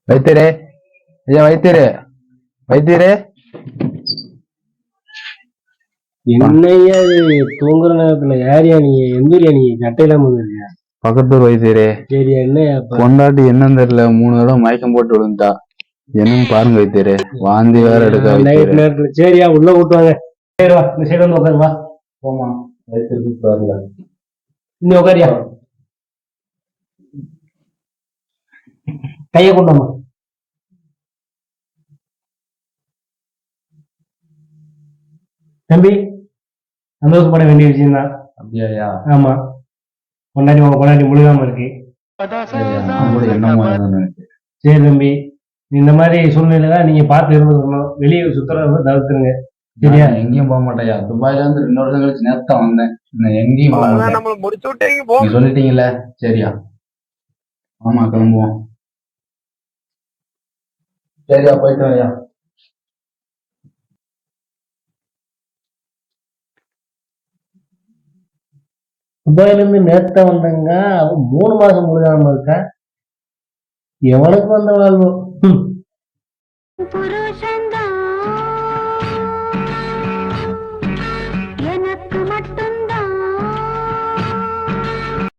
வைத்தியரே, ஐயா வைத்தியரே, வைத்தியரே. என்னையா தூங்குற நேரத்துல யாரியா நீ எந்திரியா நீ சட்டையிலாம இருக்கியா? பக்கத்தூர் வைத்தியரே. சரியா என்னையா கொண்டாட்டி என்னன்னு தெரியல 3 தடவை மயக்கம் போட்டு விழுந்துட்டா. என்னன்னு பாருங்க வைத்தியரே. வாந்தி வேற எடுக்க நைட் நேரத்துல. சரியா உள்ள கூட்டுவாங்க. சரி வா இந்த சைடு வந்து உட்காரு வா. போமா வைத்தியர் கூப்பிட்டு இன்னும் உட்காரியா கைய கொண்டாமா. தம்பி சந்தோஷப்பட வேண்டிய விஷயம் தான். அப்படியா? ஆமா கொண்டாடி உங்க கொண்டாடி முழுகாம இருக்கு. சரி தம்பி இந்த மாதிரி சூழ்நிலை தான் நீங்க பார்த்து இருந்துக்கணும். வெளியே சுத்துறத தவிர்த்துருங்க. சரியா? எங்கேயும் போக மாட்டேயா. துபாயில இருந்து 2 வருஷம் கழிச்சு நேரத்தா வந்தேன். எங்கேயும் போக மாட்டேன். சொல்லிட்டீங்கல்ல. சரியா? ஆமா கிளம்புவோம். சரியா போயிட்டு வரையா. துபாயில இருந்து நேரத்தா வந்தாங்க. அவன் 3 மாசம் முழுகாம இருக்கா. எவனுக்கு வந்த வாழ்வு.